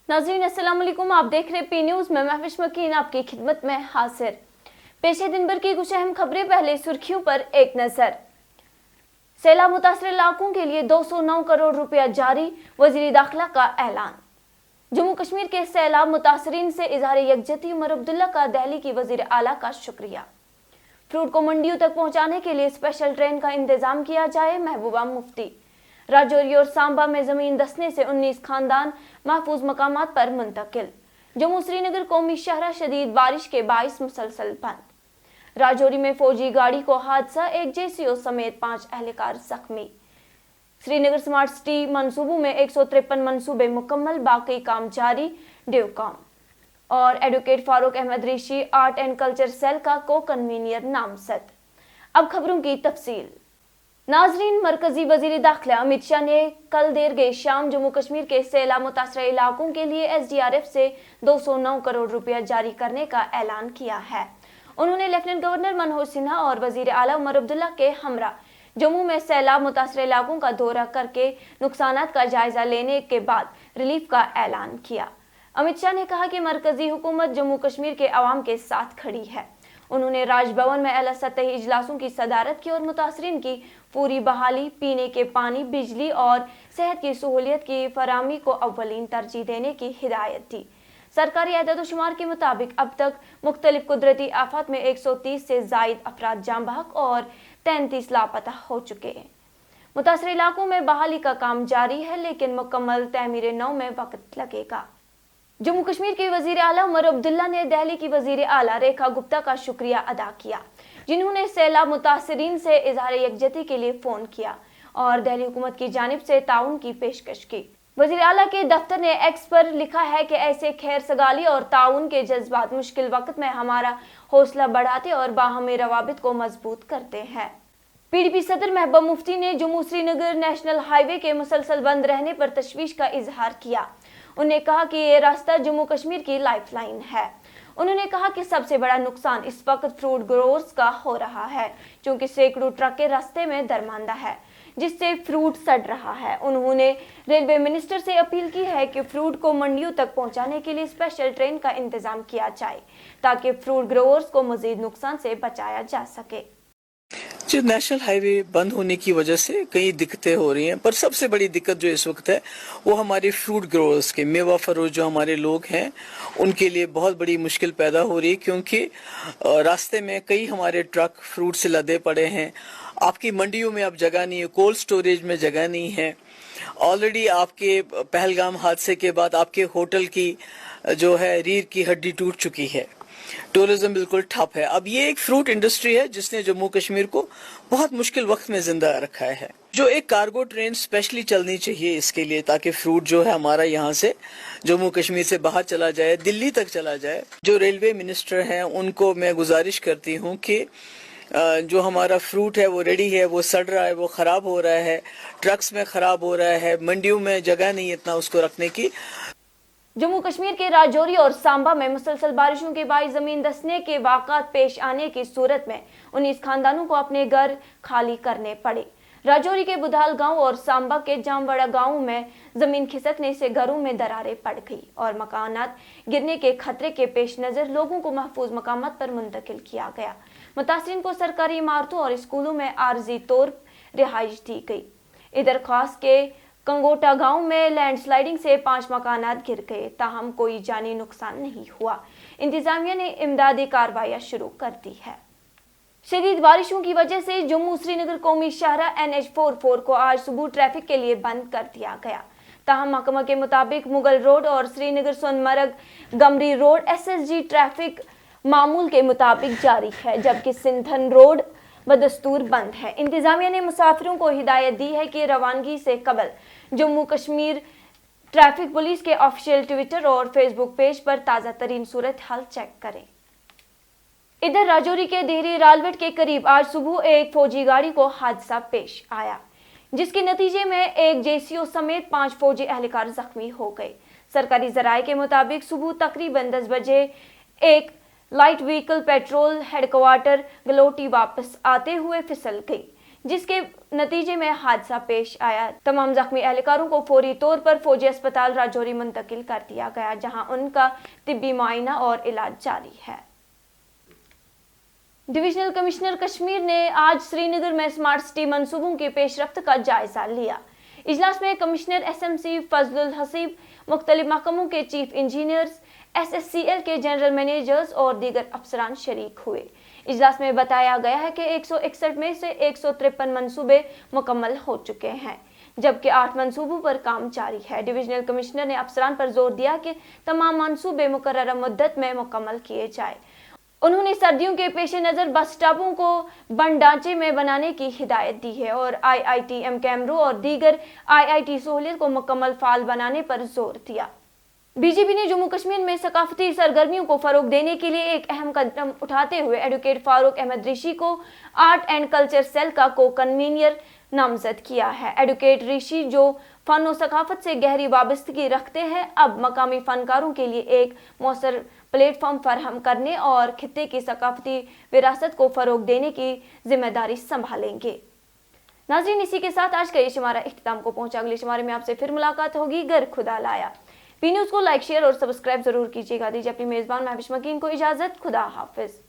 नाज़रीन अस्सलाम वालेकुम, आप देख रहे पी न्यूज़ में महविश मकीन आपकी खिदमत में हाजिर। पेश है दिन भर की कुछ अहम खबरें। पहले सुर्खियों पर एक नजर। सैलाब मुतासर इलाकों के लिए 209 करोड़ रुपया जारी, वजीर दाखिला का ऐलान। जम्मू कश्मीर के सैलाब मुतासरीन से इजहार यकजहती उमर अब्दुल्ला का दिल्ली की वजीर आला का शुक्रिया। फ्रूट को मंडियों तक पहुंचाने के लिए स्पेशल ट्रेन का इंतजाम किया जाए, महबूबा मुफ्ती। राजौरी और सांबा में जमीन धंसने से 19 खानदान महफूज मकामात पर मुंतकिल। जम्मू श्रीनगर कौमी शहरा शदीद बारिश के बाइस मुसलसल बंद। राजौरी में फौजी गाड़ी को हादसा, एक जेसीओ समेत 5 एहलकार जख्मी। श्रीनगर स्मार्ट सिटी मंसूबों में 153 मंसूबे मुकम्मल, बाकी काम जारी, ड्यूकॉम। और advocate Farooq Ahmad Rishi art and culture cell का को कन्वीनियर नामजद। अब खबरों की तफसील। नाजरीन, मरकजी वजीर दाखिला अमित शाह ने कल देर गए शाम जम्मू कश्मीर के सैलाब मुतासर इलाकों के लिए SDRF से 209 करोड़ रुपया जारी करने का ऐलान किया है। उन्होंने लेफ्टिनेंट गवर्नर मनोहर सिन्हा और वजीर आला उमर अब्दुल्ला के हमरा जम्मू में सैलाब मुतासर इलाकों का दौरा करके नुकसानात का जायजा लेने के बाद रिलीफ का ऐलान किया। अमित शाह ने कहा कि मरकजी हुकूमत जम्मू कश्मीर के अवाम के साथ खड़ी है। उन्होंने राजभवन में अला सतही इजलासों की सदारत की और मुतासरीन की पूरी बहाली, पीने के पानी, बिजली और सेहत की सहूलियत की फराहमी को अव्वलीन तरजीह देने की हिदायत दी। सरकारी एदाद-ओ-शुमार के मुताबिक अब तक मुख्तलिफ कुदरती आफत में 130 से जायद अफराद जाँ बहक और 33 लापता हो चुके हैं। मुतासर इलाकों में बहाली का काम जारी है, लेकिन मुकम्मल तमीर नौ में वक्त लगेगा। जम्मू कश्मीर के वजीर आला उमर अब्दुल्ला ने दिल्ली की वजीर आला रेखा गुप्ता का शुक्रिया अदा किया, जिन्होंने सैलाब मुतासरीन से इजहार यकजहती के लिए फोन किया और दिल्ली हुकूमत की जानिब से ताउन की पेशकश की। वजीर आला के दफ्तर ने एक्स पर लिखा है कि ऐसे खैर सगाली और ताउन के जज्बात मुश्किल वक्त में हमारा हौसला बढ़ाते और बाहमी रवाबित को मजबूत करते हैं। PDP सदर महबूबा मुफ्ती ने जम्मू श्रीनगर नेशनल हाईवे के मुसलसल बंद रहने पर तशवीश का इजहार किया। उन्होंने कहा कि ये रास्ता जम्मू कश्मीर की लाइफलाइन है। उन्होंने कहा कि सबसे बड़ा नुकसान इस वक्त फ्रूट ग्रोवर्स का हो रहा है, क्योंकि सैकड़ों ट्रकें रास्ते में दरमांदा है, जिससे फ्रूट सड़ रहा है। उन्होंने रेलवे मिनिस्टर से अपील की है कि फ्रूट को मंडियों तक पहुंचाने के लिए स्पेशल ट्रेन का इंतजाम किया जाए, ताकि फ्रूट ग्रोवर्स को मजीद नुकसान से बचाया जा सके। जो नेशनल हाईवे बंद होने की वजह से कई दिक्कतें हो रही हैं, पर सबसे बड़ी दिक्कत जो इस वक्त है वो हमारे फ्रूट ग्रोवर्स के, मेवा फरोश जो हमारे लोग हैं, उनके लिए बहुत बड़ी मुश्किल पैदा हो रही है, क्योंकि रास्ते में कई हमारे ट्रक फ्रूट से लदे पड़े हैं। आपकी मंडियों में अब जगह नहीं है, कोल्ड स्टोरेज में जगह नहीं है। ऑलरेडी आपके पहलगाम हादसे के बाद आपके होटल की जो है रीढ़ की हड्डी टूट चुकी है, टूरिज्म बिल्कुल ठप है। अब ये एक फ्रूट इंडस्ट्री है जिसने जम्मू कश्मीर को बहुत मुश्किल वक्त में जिंदा रखा है। जो एक कार्गो ट्रेन स्पेशली चलनी चाहिए इसके लिए, ताकि फ्रूट जो है हमारा यहाँ से जम्मू कश्मीर से बाहर चला जाए, दिल्ली तक चला जाए। जो रेलवे मिनिस्टर हैं उनको मैं गुजारिश करती हूँ कि जो हमारा फ्रूट है वो रेडी है, वो सड़ रहा है, वो खराब हो रहा है, ट्रक्स में खराब हो रहा है, मंडियों में जगह नहीं इतना उसको रखने की। जम्मू कश्मीर के राजौरी और सांबा में मुसलसल बारिशों के बायस जमीन धंसने के वाक़ात पेश आने की सूरत में 19 खानदानों को अपने घर खाली करने पड़े। राजौरी के बुधाल गांव और सांबा के जामवाड़ा गांव में जमीन खिसकने से घरों में दरारें पड़ गई और मकानात गिरने के खतरे के पेश नजर लोगों को महफूज मकामात पर मुंतकिल किया गया। मुतासरीन को सरकारी इमारतों और स्कूलों में आर्जी तौर रिहाइश दी गई। इधर खास के कंगोटा गांव में लैंडस्लाइडिंग से 5 मकानात गिर गए, ताहम कोई जानी नुकसान नहीं हुआ। इंतजामिया ने इमदादी कार्रवाइयां शुरू कर दी है। शदीद बारिशों की वजह से जम्मू श्रीनगर कौमी शाहरा NH44 को आज सुबह ट्रैफिक के लिए बंद कर दिया गया। ताहम महकमा के मुताबिक मुगल रोड और Srinagar Sonamarg Gumri road SSG traffic मामूल के मुताबिक जारी है, जबकि सिंधन रोड बदस्तूर बंद है। इंतजामिया ने मुसाफिरों को हिदायत दी है कि रवानगी से कबल जम्मू कश्मीर ट्रैफिक पुलिस के ऑफिशियल ट्विटर और फेसबुक पेज पर ताज़ा तरीन सूरत हाल चेक करें। इधर राजौरी के देहरी रालवेट के करीब आज सुबह एक फौजी गाड़ी को हादसा पेश आया, जिसके नतीजे में एक जेसीओ समेत 5 फौजी एहलकार जख्मी हो गए। सरकारी जराये के मुताबिक सुबह तकरीबन 10 बजे एक light vehicle petrol headquarter galouti वापस आते हुए फिसल गई, جس کے نتیجے میں حادثہ پیش آیا۔ تمام زخمی اہلکاروں کو فوری طور پر فوجی اسپتال راجوری منتقل کر دیا گیا، جہاں ان کا طبی معائنہ اور علاج جاری ہے۔ ڈویژنل کمشنر کشمیر نے آج سری نگر میں اسمارٹ سٹی منصوبوں کی پیش رفت کا جائزہ لیا۔ اجلاس میں کمشنر SMC فضل الحسیب، مختلف محکموں کے چیف انجینئرز، SSCL کے جنرل مینیجرز اور دیگر افسران شریک ہوئے۔ اجلاس میں بتایا گیا ہے کہ 161 میں سے 153 منصوبے مکمل ہو چکے ہیں، جبکہ 8 منصوبوں پر کام جاری ہے۔ ڈویژنل کمشنر نے افسران پر زور دیا کہ تمام منصوبے مقررہ مدت میں مکمل کیے جائیں۔ انہوں نے سردیوں کے پیش نظر بس اسٹاپوں کو بند ڈھانچے میں بنانے کی ہدایت دی ہے اور IITM کیمروں اور دیگر IIT سہولیات کو مکمل فعال بنانے پر زور دیا۔ BJP نے جموں کشمیر میں ثقافتی سرگرمیوں کو فروغ دینے کے لیے ایک اہم قدم اٹھاتے ہوئے ایڈوکیٹ فاروق احمد رشی کو آرٹ اینڈ کلچر سیل کا کو-کنوینر نامزد کیا ہے۔ ایڈوکیٹ رشی، جو فن و ثقافت سے گہری وابستگی رکھتے ہیں، اب مقامی فنکاروں کے لیے ایک مؤثر پلیٹ فارم فراہم کرنے اور خطے کی ثقافتی وراثت کو فروغ دینے کی ذمہ داری سنبھالیں گے۔ ناظرین، اسی کے ساتھ آج کا یہ شمارہ اختتام کو پہنچا۔ اگلے شمارے میں آپ سے پھر ملاقات ہوگی، گر خدا لایا۔ پی نیوز کو لائک، شیئر اور سبسکرائب ضرور کیجیے گا۔ دیجیے اپنی میزبان محوش مکین کو اجازت۔ خدا حافظ۔